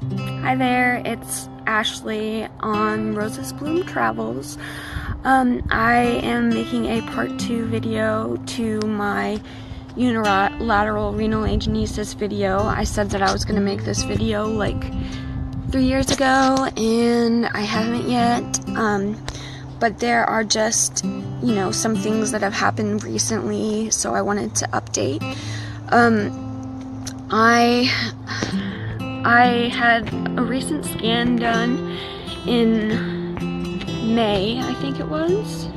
Hi there, it's Ashley on Roses Bloom Travels. I am making a part 2 video to my Unilateral Renal Agenesis video. I said that I was going to make this video like 3 years ago and I haven't yet, but there are just, some things that have happened recently, so I wanted to update. I had a recent scan done in May, I think it was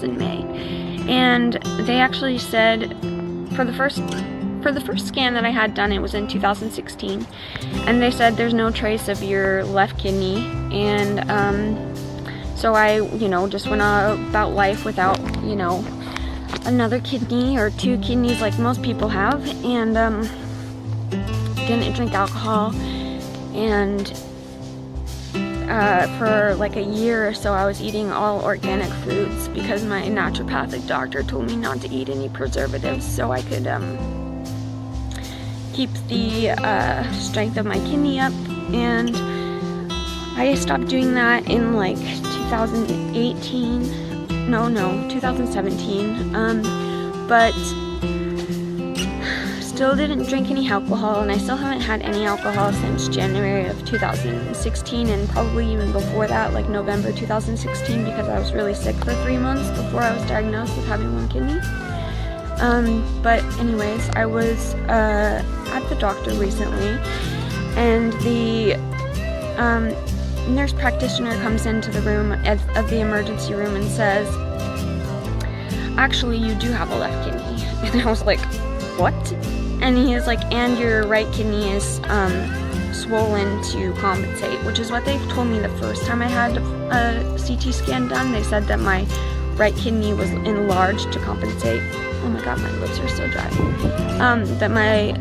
in May, and they actually said for the first scan that I had done, it was in 2016, and they said there's no trace of your left kidney, and so I just went about life without another kidney or 2 kidneys like most people have, and didn't drink alcohol, and for like a year or so I was eating all organic foods because my naturopathic doctor told me not to eat any preservatives so I could keep the strength of my kidney up. And I stopped doing that in like 2017, but still didn't drink any alcohol, and I still haven't had any alcohol since January of 2016, and probably even before that, like November 2016, because I was really sick for 3 months before I was diagnosed with having 1 kidney. But anyways, I was at the doctor recently, and the nurse practitioner comes into the room of the emergency room and says, "Actually, you do have a left kidney." And I was like, "What?" And he is like, "And your right kidney is swollen to compensate," which is what they told me the first time I had a CT scan done. They said that my right kidney was enlarged to compensate. Oh my god, my lips are so dry. That my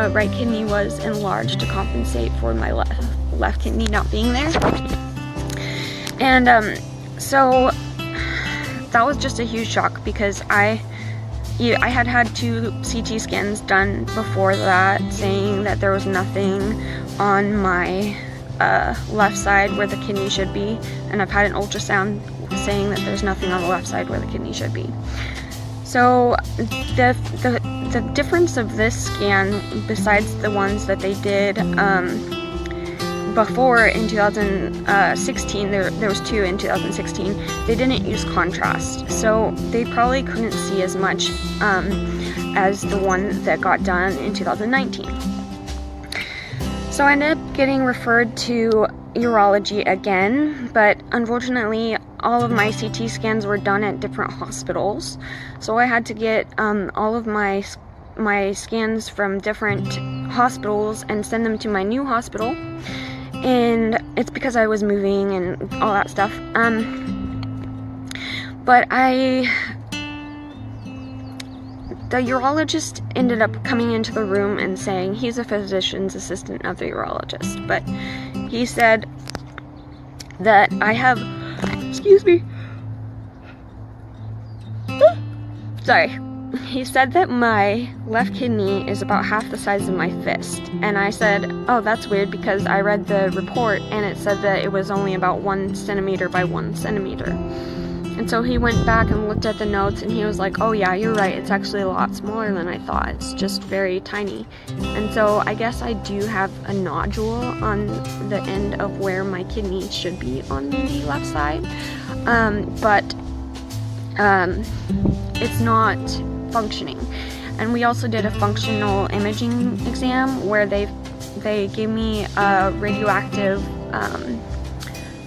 right kidney was enlarged to compensate for my left kidney not being there. And so that was just a huge shock, because I had 2 CT scans done before that saying that there was nothing on my left side where the kidney should be, and I've had an ultrasound saying that there's nothing on the left side where the kidney should be. So the difference of this scan, besides the ones that they did before in 2016, there was 2 in 2016, they didn't use contrast, so they probably couldn't see as much as the one that got done in 2019. So I ended up getting referred to urology again, but unfortunately all of my CT scans were done at different hospitals, so I had to get all of my scans from different hospitals and send them to my new hospital. And it's because I was moving and all that stuff. But the urologist ended up coming into the room and saying, he's a physician's assistant of the urologist, but he said that I have, excuse me, sorry. He said that my left kidney is about half the size of my fist, and I said, oh, that's weird, because I read the report and it said that it was only about 1 centimeter by 1 centimeter. And so he went back and looked at the notes and he was like, oh yeah, you're right, it's actually a lot smaller than I thought, it's just very tiny. And so I guess I do have a nodule on the end of where my kidney should be on the left side, but it's not functioning. And we also did a functional imaging exam where they gave me a radioactive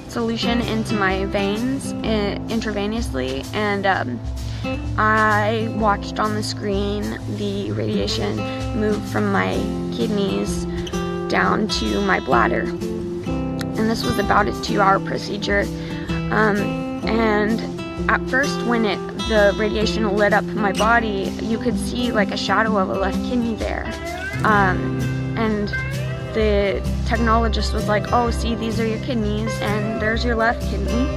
solution into my veins intravenously, and I watched on the screen the radiation move from my kidneys down to my bladder, and this was about a 2-hour procedure. And at first, when the radiation lit up my body, you could see like a shadow of a left kidney there, and the technologist was like, oh, see, these are your kidneys and there's your left kidney.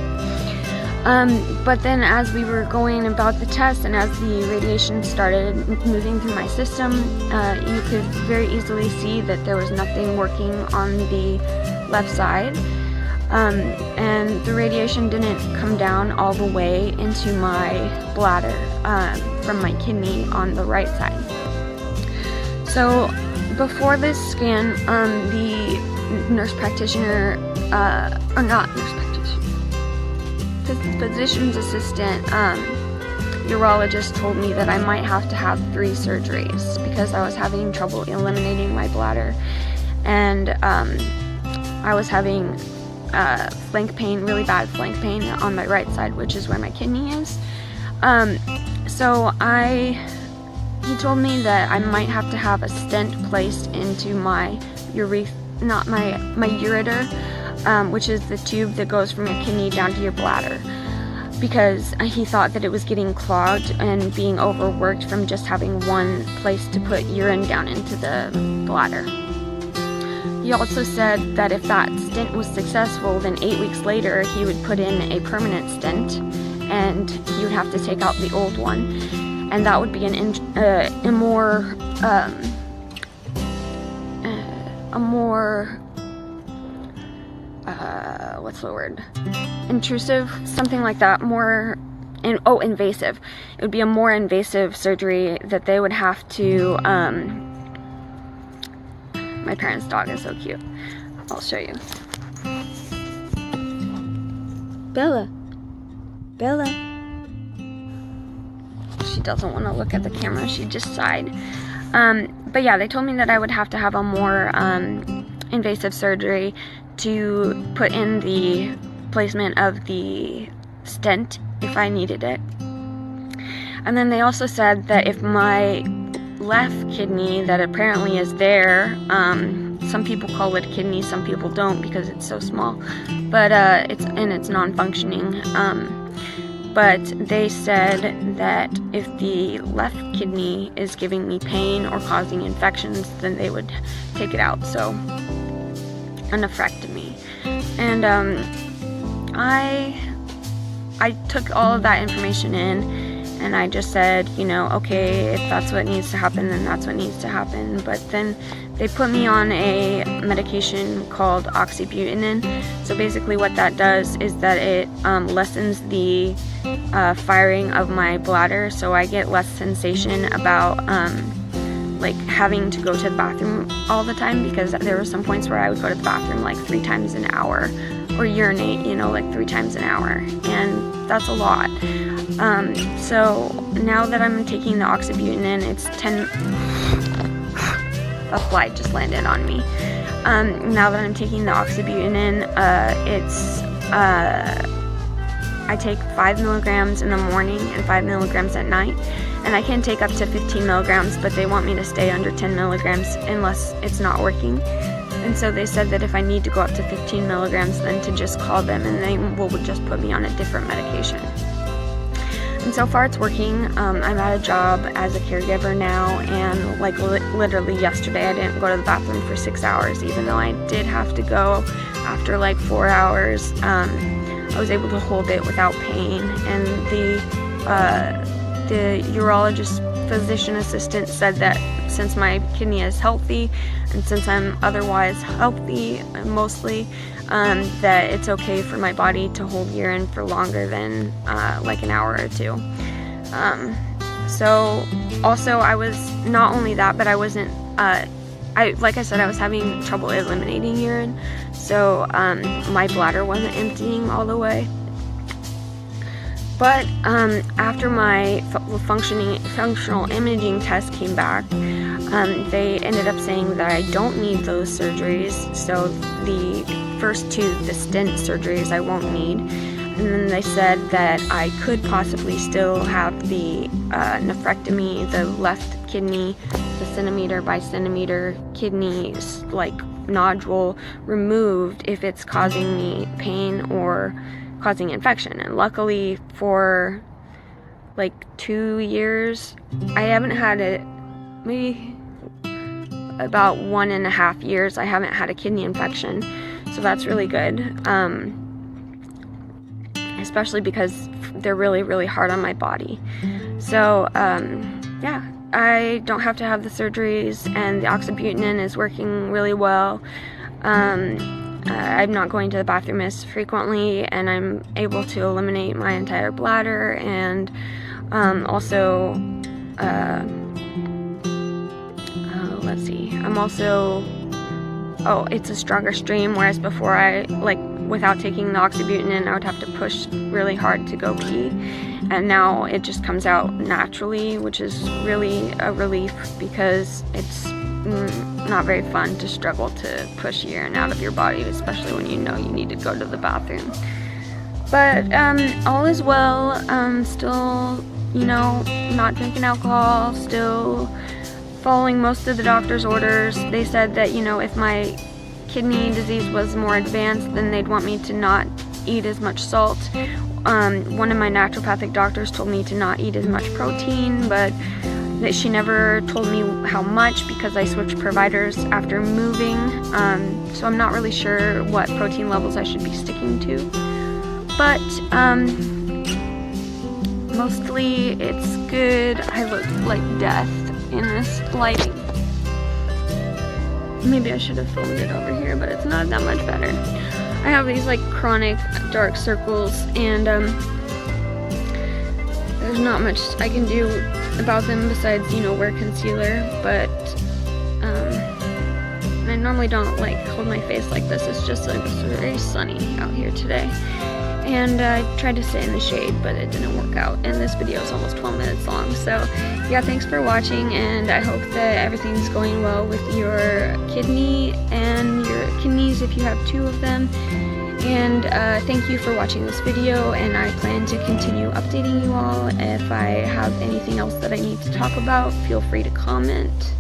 But then as we were going about the test and as the radiation started moving through my system, you could very easily see that there was nothing working on the left side. And the radiation didn't come down all the way into my bladder from my kidney on the right side. So before this scan, the nurse practitioner, or not nurse practitioner, physician's assistant, urologist told me that I might have to have 3 surgeries because I was having trouble eliminating my bladder, and I was having flank pain, really bad flank pain on my right side, which is where my kidney is. So he told me that I might have to have a stent placed into my my ureter, which is the tube that goes from your kidney down to your bladder, because he thought that it was getting clogged and being overworked from just having one place to put urine down into the bladder. He also said that if that stent was successful, then 8 weeks later he would put in a permanent stent and he would have to take out the old one, and that would be a more what's the word? Intrusive, something like that, invasive. It would be a more invasive surgery that they would have to, my parents' dog is so cute. I'll show you. Bella. Bella. She doesn't want to look at the camera. She just sighed. But yeah, they told me that I would have to have a more invasive surgery to put in the placement of the stent if I needed it. And then they also said that if my left kidney that apparently is there, some people call it a kidney, some people don't because it's so small, but it's non-functioning. But they said that if the left kidney is giving me pain or causing infections, then they would take it out. So a nephrectomy. And I took all of that information in, and I just said, you know, okay, if that's what needs to happen, then that's what needs to happen. But then they put me on a medication called oxybutynin. So basically what that does is that it lessens the firing of my bladder, so I get less sensation about like having to go to the bathroom all the time, because there were some points where I would go to the bathroom like 3 times an hour, or urinate, you know, like 3 times an hour, and that's a lot. So now that I'm taking the oxybutynin, it's 10. A fly just landed on me. Now that I'm taking the oxybutynin, I take 5 milligrams in the morning and 5 milligrams at night, and I can take up to 15 milligrams, but they want me to stay under 10 milligrams unless it's not working. And so they said that if I need to go up to 15 milligrams, then to just call them and they will just put me on a different medication. And so far it's working. I'm at a job as a caregiver now, and like literally yesterday I didn't go to the bathroom for 6 hours, even though I did have to go after like 4 hours. I was able to hold it without pain, and the urologist physician assistant said that since my kidney is healthy and since I'm otherwise healthy mostly, that it's okay for my body to hold urine for longer than like an hour or 2. So also I was, not only that, but I wasn't, like I said, I was having trouble eliminating urine, so my bladder wasn't emptying all the way. But after my functional imaging test came back, they ended up saying that I don't need those surgeries. So the first 2, the stent surgeries, I won't need. And then they said that I could possibly still have the nephrectomy, the left kidney, the centimeter by centimeter kidney like nodule removed if it's causing me pain or causing infection. And luckily for like 2 years, I haven't had it, maybe about 1.5 years, I haven't had a kidney infection, so that's really good. especially because they're really, really hard on my body. So, yeah, I don't have to have the surgeries, and the oxybutynin is working really well. I'm not going to the bathroom as frequently, and I'm able to eliminate my entire bladder, and also, let's see, I'm also, it's a stronger stream, whereas before without taking the oxybutynin, I would have to push really hard to go pee, and now it just comes out naturally, which is really a relief, because it's not very fun to struggle to push urine out of your body, especially when you know you need to go to the bathroom. But all is well. Still, not drinking alcohol, still following most of the doctor's orders. They said that, if my kidney disease was more advanced, then they'd want me to not eat as much salt. One of my naturopathic doctors told me to not eat as much protein, but that she never told me how much, because I switched providers after moving, so I'm not really sure what protein levels I should be sticking to. But mostly it's good. I look like death in this lighting. Maybe I should have filmed it over here, but it's not that much better. I have these like chronic dark circles, and there's not much I can do about them besides, wear concealer, but I normally don't hold my face like this. It's just it's very sunny out here today, and I tried to sit in the shade, but it didn't work out, and this video is almost 12 minutes long. So yeah, thanks for watching, and I hope that everything's going well with your kidney and your kidneys if you have 2 of them. And thank you for watching this video, and I plan to continue updating you all. If I have anything else that I need to talk about, feel free to comment,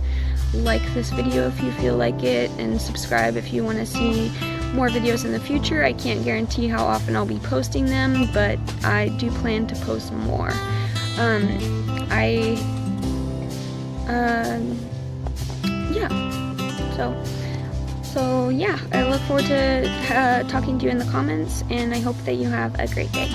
like this video if you feel like it, and subscribe if you want to see more videos in the future. I can't guarantee how often I'll be posting them, but I do plan to post more. So yeah, I look forward to talking to you in the comments, and I hope that you have a great day.